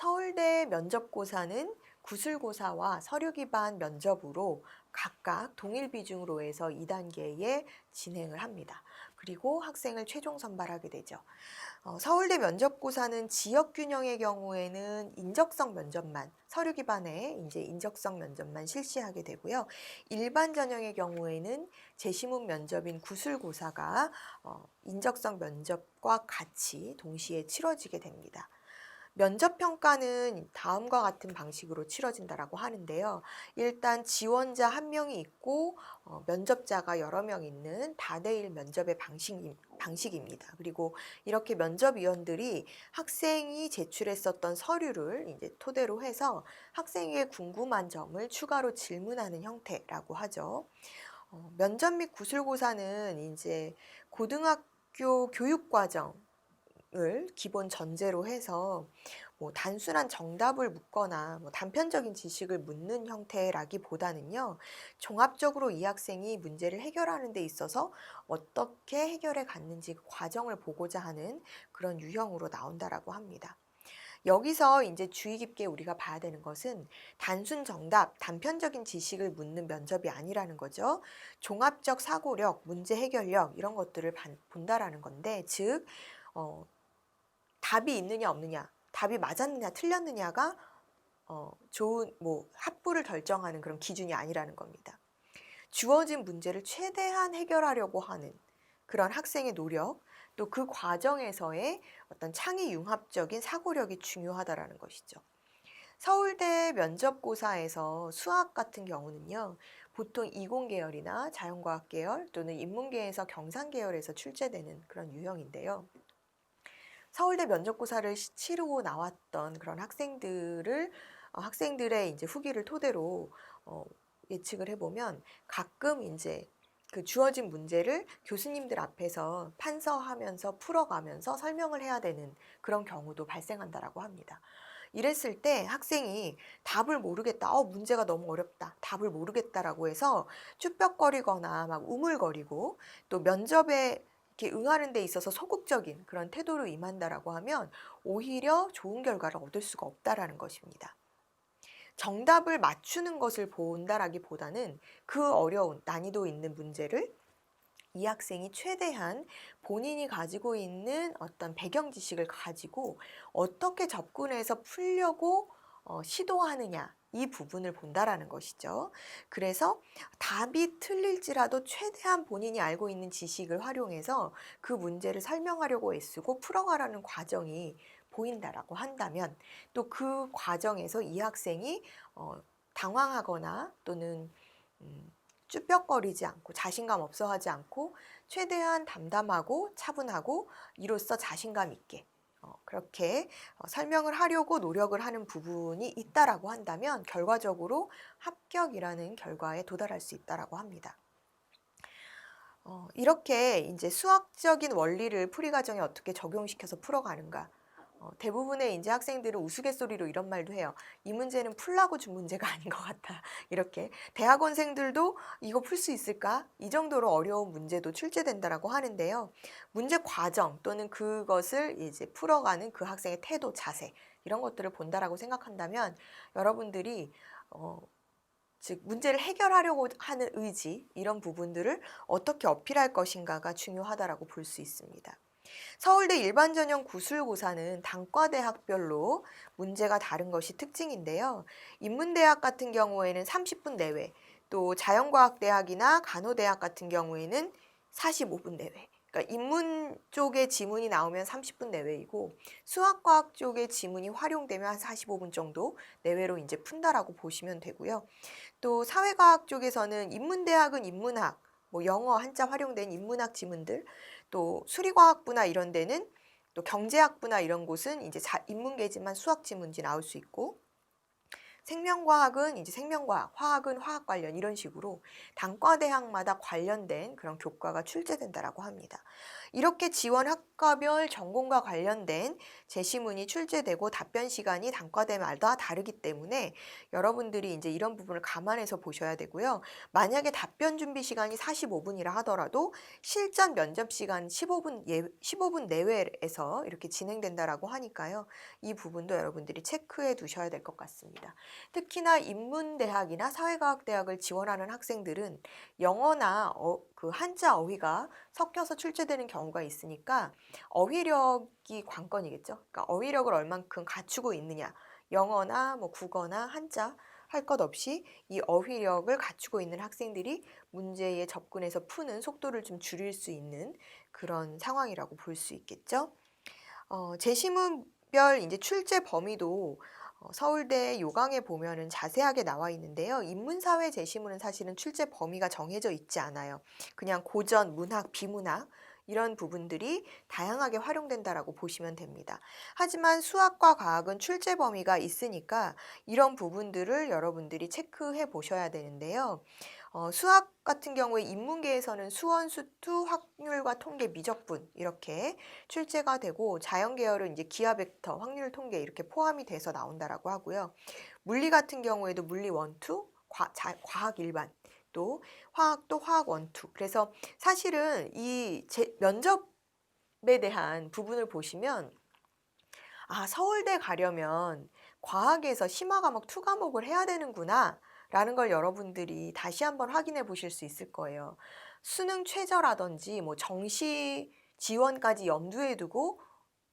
서울대 면접고사는 구술고사와 서류 기반 면접으로 각각 동일 비중으로 해서 2단계에 진행을 합니다. 그리고 학생을 최종 선발하게 되죠. 서울대 면접고사는 지역 균형의 경우에는 인적성 면접만, 서류 기반의 이제 인적성 면접만 실시하게 되고요. 일반 전형의 경우에는 제시문 면접인 구술고사가 인적성 면접과 같이 동시에 치러지게 됩니다. 면접 평가는 다음과 같은 방식으로 치러진다라고 하는데요. 일단 지원자 한 명이 있고 면접자가 여러 명 있는 다대일 면접의 방식입니다. 그리고 이렇게 면접위원들이 학생이 제출했었던 서류를 이제 토대로 해서 학생에게 궁금한 점을 추가로 질문하는 형태라고 하죠. 면접 및 구술고사는 이제 고등학교 교육과정 을 기본 전제로 해서 단순한 정답을 묻거나 단편적인 지식을 묻는 형태라기보다는요, 종합적으로 이 학생이 문제를 해결하는 데 있어서 어떻게 해결해 갔는지 그 과정을 보고자 하는 그런 유형으로 나온다라고 합니다. 여기서 이제 주의 깊게 우리가 봐야 되는 것은 단순 정답, 단편적인 지식을 묻는 면접이 아니라는 거죠. 종합적 사고력, 문제 해결력 이런 것들을 본다라는 건데, 즉 답이 있느냐 없느냐, 답이 맞았느냐 틀렸느냐가 좋은 합부를 결정하는 그런 기준이 아니라는 겁니다. 주어진 문제를 최대한 해결하려고 하는 그런 학생의 노력, 또 그 과정에서의 어떤 창의 융합적인 사고력이 중요하다라는 것이죠. 서울대 면접고사에서 수학 같은 경우는요, 보통 이공계열이나 자연과학 계열 또는 인문계에서 경상 계열에서 출제되는 그런 유형인데요. 서울대 면접고사를 치르고 나왔던 그런 학생들의 이제 후기를 토대로 예측을 해보면 가끔 이제 그 주어진 문제를 교수님들 앞에서 판서하면서 풀어가면서 설명을 해야 되는 그런 경우도 발생한다라고 합니다. 이랬을 때 학생이 답을 모르겠다, 문제가 너무 어렵다, 답을 모르겠다라고 해서 쭈뼛거리거나 막 우물거리고 또 면접에 이렇게 응하는 데 있어서 소극적인 그런 태도로 임한다라고 하면 오히려 좋은 결과를 얻을 수가 없다라는 것입니다. 정답을 맞추는 것을 본다라기보다는 그 어려운 난이도 있는 문제를 이 학생이 최대한 본인이 가지고 있는 어떤 배경 지식을 가지고 어떻게 접근해서 풀려고 시도하느냐, 이 부분을 본다라는 것이죠. 그래서 답이 틀릴지라도 최대한 본인이 알고 있는 지식을 활용해서 그 문제를 설명하려고 애쓰고 풀어가라는 과정이 보인다라고 한다면, 또 그 과정에서 이 학생이 당황하거나 또는 쭈뼛거리지 않고 자신감 없어 하지 않고 최대한 담담하고 차분하고 이로써 자신감 있게 그렇게 설명을 하려고 노력을 하는 부분이 있다라고 한다면 결과적으로 합격이라는 결과에 도달할 수 있다라고 합니다. 이렇게 이제 수학적인 원리를 풀이 과정에 어떻게 적용시켜서 풀어가는가. 대부분의 이제 학생들은 우스갯소리로 이런 말도 해요. 이 문제는 풀라고 준 문제가 아닌 것 같다. 이렇게 대학원생들도 이거 풀 수 있을까? 이 정도로 어려운 문제도 출제된다라고 하는데요. 문제 과정 또는 그것을 이제 풀어가는 그 학생의 태도, 자세 이런 것들을 본다라고 생각한다면 여러분들이 즉 문제를 해결하려고 하는 의지 이런 부분들을 어떻게 어필할 것인가가 중요하다라고 볼 수 있습니다. 서울대 일반전형 구술고사는 단과대학별로 문제가 다른 것이 특징인데요. 인문대학 같은 경우에는 30분 내외, 또 자연과학대학이나 간호대학 같은 경우에는 45분 내외. 그러니까 인문 쪽의 지문이 나오면 30분 내외이고 수학과학 쪽의 지문이 활용되면 한 45분 정도 내외로 이제 푼다라고 보시면 되고요. 또 사회과학 쪽에서는 인문대학은 인문학, 영어 한자 활용된 인문학 지문들, 또 수리과학부나 이런 데는 또 경제학부나 이런 곳은 이제 인문계지만 수학 지문지 나올 수 있고, 생명과학은 이제 생명과학, 화학은 화학 관련 이런 식으로 단과대학마다 관련된 그런 교과가 출제된다라고 합니다. 이렇게 지원 학과별 전공과 관련된 제시문이 출제되고 답변 시간이 단과대마다 다르기 때문에 여러분들이 이제 이런 부분을 감안해서 보셔야 되고요. 만약에 답변 준비 시간이 45분이라 하더라도 실전 면접 시간 15분 내외에서 이렇게 진행된다라고 하니까요. 이 부분도 여러분들이 체크해 두셔야 될 것 같습니다. 특히나 인문대학이나 사회과학대학을 지원하는 학생들은 영어나 그 한자 어휘가 섞여서 출제되는 경우가 있으니까 어휘력이 관건이겠죠. 그러니까 어휘력을 얼만큼 갖추고 있느냐. 영어나 뭐 국어나 한자 할 것 없이 이 어휘력을 갖추고 있는 학생들이 문제에 접근해서 푸는 속도를 좀 줄일 수 있는 그런 상황이라고 볼 수 있겠죠. 제시문별 이제 출제 범위도 서울대 요강에 보면은 자세하게 나와 있는데요. 인문사회 제시문은 사실은 출제 범위가 정해져 있지 않아요. 그냥 고전, 문학, 비문학 이런 부분들이 다양하게 활용된다라고 보시면 됩니다. 하지만 수학과 과학은 출제 범위가 있으니까 이런 부분들을 여러분들이 체크해 보셔야 되는데요. 수학 같은 경우에 인문계에서는 수원, 수투, 확률과 통계, 미적분 이렇게 출제가 되고 자연 계열은 이제 기하 벡터, 확률 통계 이렇게 포함이 돼서 나온다라고 하고요. 물리 같은 경우에도 물리 원투, 과학 일반 또 화학도 화학 원투. 그래서 사실은 이 면접에 대한 부분을 보시면 서울대 가려면 과학에서 심화 과목 2 과목을 해야 되는구나 라는 걸 여러분들이 다시 한번 확인해 보실 수 있을 거예요. 수능 최저라든지 뭐 정시 지원까지 염두에 두고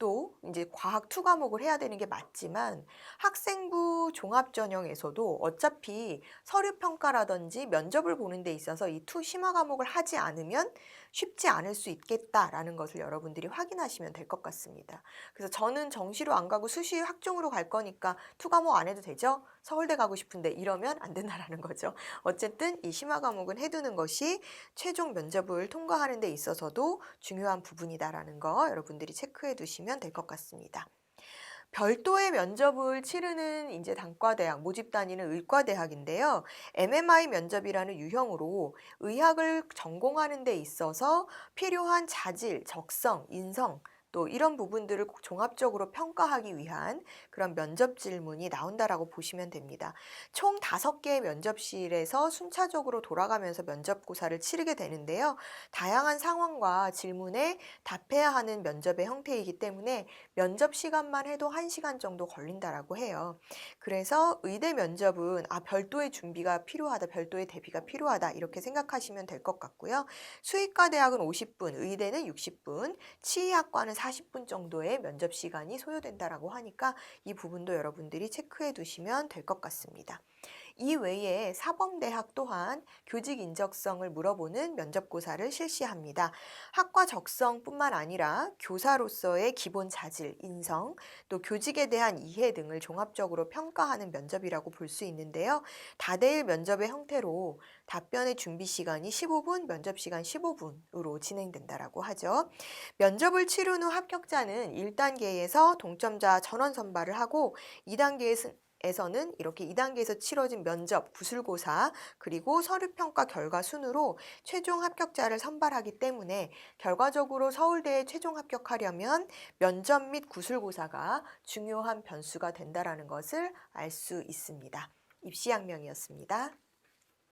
또 이제 과학 2 과목을 해야 되는 게 맞지만 학생부 종합전형에서도 어차피 서류평가라든지 면접을 보는 데 있어서 이 2 심화 과목을 하지 않으면 쉽지 않을 수 있겠다라는 것을 여러분들이 확인하시면 될 것 같습니다. 그래서 저는 정시로 안 가고 수시 학종으로 갈 거니까 2 과목 안 해도 되죠? 서울대 가고 싶은데 이러면 안 된다라는 거죠. 어쨌든 이 심화 과목은 해두는 것이 최종 면접을 통과하는 데 있어서도 중요한 부분이다라는 거 여러분들이 체크해 두시면 될 것 같습니다. 별도의 면접을 치르는 이제 단과대학, 모집 단위는 의과대학인데요. MMI 면접이라는 유형으로 의학을 전공하는 데 있어서 필요한 자질, 적성, 인성, 또 이런 부분들을 종합적으로 평가하기 위한 그런 면접 질문이 나온다라고 보시면 됩니다. 총 5개의 면접실에서 순차적으로 돌아가면서 면접고사를 치르게 되는데요. 다양한 상황과 질문에 답해야 하는 면접의 형태이기 때문에 면접 시간만 해도 1시간 정도 걸린다라고 해요. 그래서 의대 면접은 별도의 준비가 필요하다, 별도의 대비가 필요하다 이렇게 생각하시면 될 것 같고요. 수의과 대학은 50분, 의대는 60분, 치의학과는 40분 정도의 면접 시간이 소요된다라고 하니까 이 부분도 여러분들이 체크해 두시면 될 것 같습니다. 이 외에 사범대학 또한 교직 인적성을 물어보는 면접고사를 실시합니다. 학과 적성뿐만 아니라 교사로서의 기본 자질, 인성, 또 교직에 대한 이해 등을 종합적으로 평가하는 면접이라고 볼 수 있는데요. 다대일 면접의 형태로 답변의 준비 시간이 15분, 면접 시간 15분으로 진행된다라고 하죠. 면접을 치른 후 합격자는 1단계에서 동점자 전원 선발을 하고 2단계에서는 이렇게 2단계에서 치러진 면접, 구술고사, 그리고 서류평가 결과 순으로 최종 합격자를 선발하기 때문에 결과적으로 서울대에 최종 합격하려면 면접 및 구술고사가 중요한 변수가 된다는 것을 알 수 있습니다. 입시양명이었습니다.